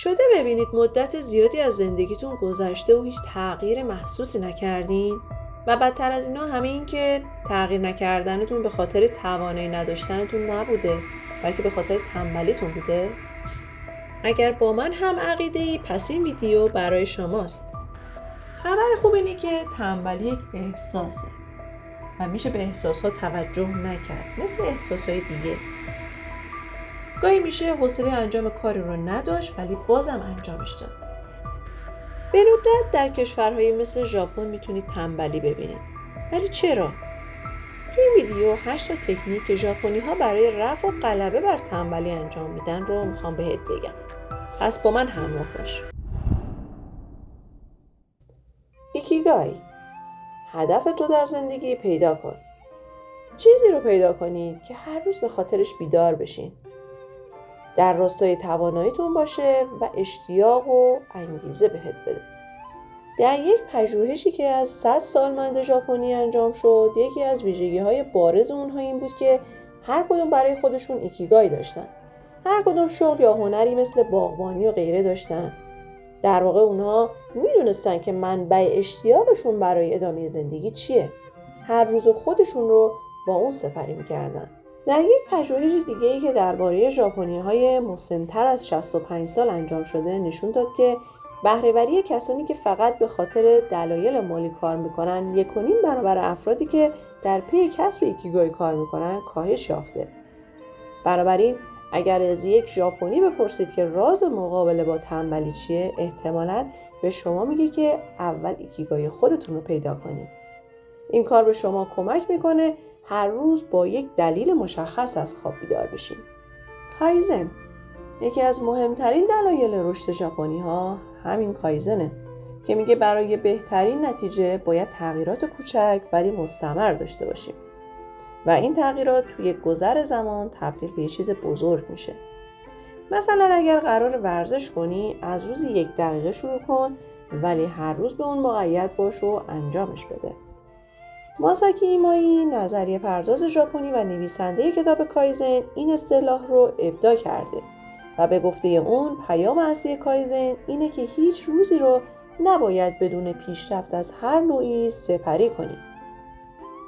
شده ببینید مدت زیادی از زندگیتون گذشته و هیچ تغییر محسوسی نکردین؟ و بدتر از اینا همه این که تغییر نکردنتون به خاطر توانایی نداشتنتون نبوده، بلکه به خاطر تنبلیتون بوده؟ اگر با من هم عقیده‌ای پس این ویدیو برای شماست. خبر خوب اینه که تنبلی یک احساسه و میشه به احساسها توجه نکرد، مثل احساسهای دیگه. گاهی میشه حوصله انجام کاری رو نداشت ولی بازم انجامش داد. به ندرت در کشورهایی مثل ژاپن میتونید تنبلی ببینید. ولی چرا؟ توی این ویدیو 8 تا تکنیک که ژاپنی‌ها برای رفع و غلبه بر تنبلی انجام میدن رو میخوام بهت بگم. پس با من همراه باش. ایکیگای، هدف رو در زندگی پیدا کن. چیزی رو پیدا کنید که هر روز به خاطرش بیدار بشین. در راستای تواناییتون باشه و اشتیاق و انگیزه بهت بده. در یک پژوهشی که از 100 سالمند ژاپنی انجام شد، یکی از ویژگی‌های بارز اونها این بود که هر کدوم برای خودشون ایکیگای داشتن. هر کدوم شغل یا هنری مثل باغبانی و غیره داشتن. در واقع اونها میدونستن که منبع اشتیاقشون برای ادامه زندگی چیه. هر روز خودشون رو با اون سپری می‌کردن. در یک پژوهش دیگه‌ای که درباره ژاپنی‌های مسن‌تر از 65 سال انجام شده نشون داد که بهره‌وری کسانی که فقط به خاطر دلایل مالی کار میکنن 1.5 برابر افرادی که در پی کسب ایکیگای کار میکنن کاهش یافته. بنابراین اگر از یک ژاپنی بپرسید که راز مقابله با تنبلی چیه، احتمالاً به شما میگه که اول ایکیگای خودتون رو پیدا کنید. این کار به شما کمک میکنه هر روز با یک دلیل مشخص از خواب بیدار بشین. کایزن، یکی از مهمترین دلایل رشد ژاپنی‌ها همین کایزنه که میگه برای بهترین نتیجه باید تغییرات کوچک ولی مستمر داشته باشیم و این تغییرات توی گذر زمان تبدیل به یه چیز بزرگ میشه. مثلا اگر قرار ورزش کنی، از روزی 1 دقیقه شروع کن ولی هر روز به اون مقید باش و انجامش بده. ماساکی ایمایی، نظریه پرداز ژاپنی و نویسنده کتاب کایزن، این اصطلاح رو ابداع کرده و به گفته اون پیام اصلی کایزن اینه که هیچ روزی رو نباید بدون پیشرفت از هر نوعی سپری کنید.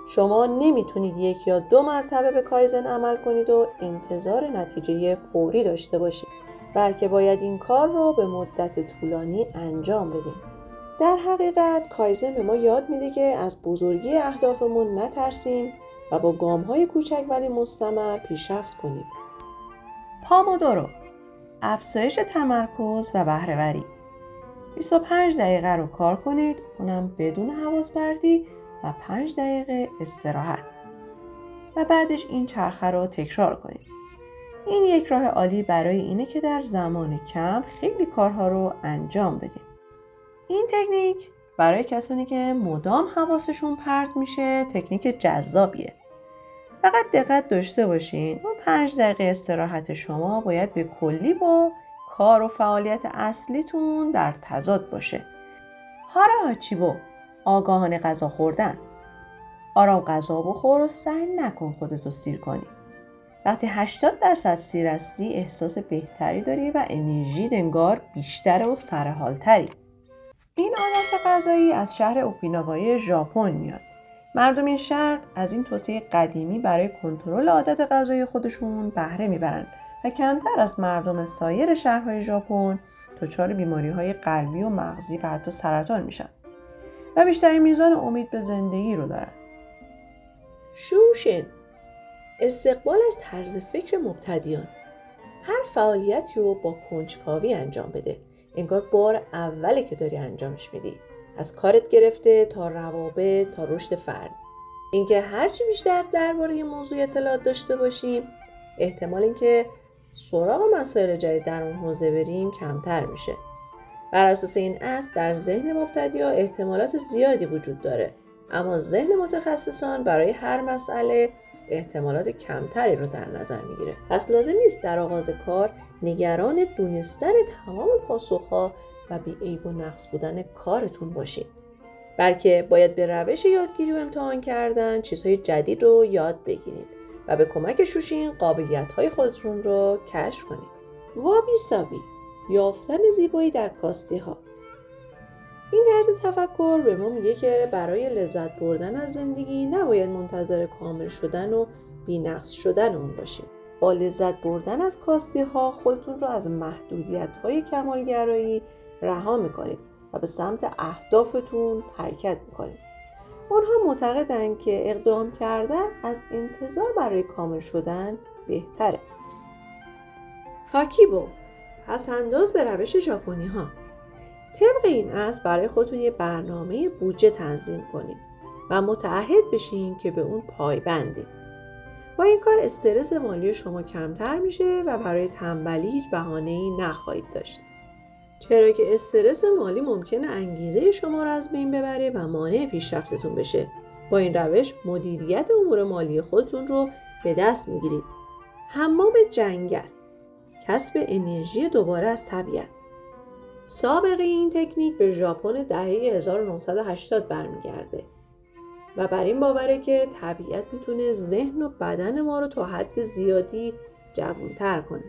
شما نمیتونید 1 یا 2 مرتبه به کایزن عمل کنید و انتظار نتیجه فوری داشته باشید، بلکه باید این کار رو به مدت طولانی انجام بدید. در حقیقت کایزن به ما یاد میده که از بزرگی اهدافمون نترسیم و با گام‌های کوچک ولی مستمر پیشرفت کنیم. پامودورو، افزایش تمرکز و بهره‌وری. 25 دقیقه رو کار کنید، اونم بدون حواس پرتی و 5 دقیقه استراحت. و بعدش این چرخه رو تکرار کنید. این یک راه عالی برای اینه که در زمان کم خیلی کارها رو انجام بدید. این تکنیک برای کسانی که مدام حواسشون پرت میشه تکنیک جذابیه. فقط دقت داشته باشین اون 5 دقیقه استراحت شما باید به کلی با کار و فعالیت اصلیتون در تضاد باشه. هارا هاچیبو، آگاهانه غذا خوردن. آرام غذا بخور و سعی نکن خودتو سیر کنی. وقتی 80% سیر هستی احساس بهتری داری و انرژی انگار بیشتره و سرحالتری. این عادت غذایی از شهر اوکیناوای ژاپن میاد. مردم این شهر از این توصیه قدیمی برای کنترل عادت غذایی خودشون بهره میبرن و کمتر از مردم سایر شهرهای ژاپن دچار بیماری‌های قلبی و مغزی و حتی سرطان میشن و بیشترین میزان امید به زندگی رو دارن. شوشن، استقبال از طرز فکر مبتدیان. هر فعالیتی رو با کنجکاوی انجام بده. انگار بار اوله که داری انجامش میدی. از کارت گرفته تا روابط تا رشد فرد. اینکه هرچی بیشتر درباره موضوع اطلاعات داشته باشیم، احتمال اینکه سراغ مسائل جدید در اون حوزه بریم کمتر میشه. بر اساس این اصل در ذهن مبتدی‌ها احتمالات زیادی وجود داره، اما ذهن متخصصان برای هر مسئله احتمالات کمتری رو در نظر میگیره. پس لازم نیست در آغاز کار نگران دونستن تمام پاسخ‌ها و بی‌عیب و نقص بودن کارتون باشید، بلکه باید به روش یادگیری و امتحان کردن چیزهای جدید رو یاد بگیرید و به کمک شوشین قابلیت‌های خودتون رو کشف کنید. وابی سابی، یافتن زیبایی در کاستی ها. این طرز تفکر به ما میگه که برای لذت بردن از زندگی نباید منتظر کامل شدن و بی‌نقص شدن اون باشیم. با لذت بردن از کاستی ها خودتون رو از محدودیت های کمالگرایی رها میکنید و به سمت اهدافتون حرکت میکنید. اونها معتقدند که اقدام کردن از انتظار برای کامل شدن بهتره. تاکیبو، پس‌انداز به روش ژاپنی ها. طبق این اصل برای خودتون یه برنامه بودجه تنظیم کنید و متعهد بشین که به اون پایبندید. با این کار استرس مالی شما کمتر میشه و برای تنبلی هیچ بهانه‌ای نخواهید داشت. چرا که استرس مالی ممکنه انگیزه شما رو از بین ببره و مانع پیشرفتتون بشه. با این روش مدیریت امور مالی خودتون رو به دست میگیرید. حمام جنگل، کسب انرژی دوباره از طبیعت. سابقه این تکنیک به ژاپن دهه 1980 برمیگرده و بر این باوره که طبیعت میتونه ذهن و بدن ما رو تا حد زیادی جوان‌تر کنه.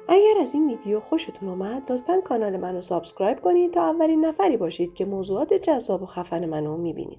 اگر از این ویدیو خوشتون اومد لطفاً کانال منو سابسکرایب کنید تا اولین نفری باشید که موضوعات جذاب و خفن منو میبینید.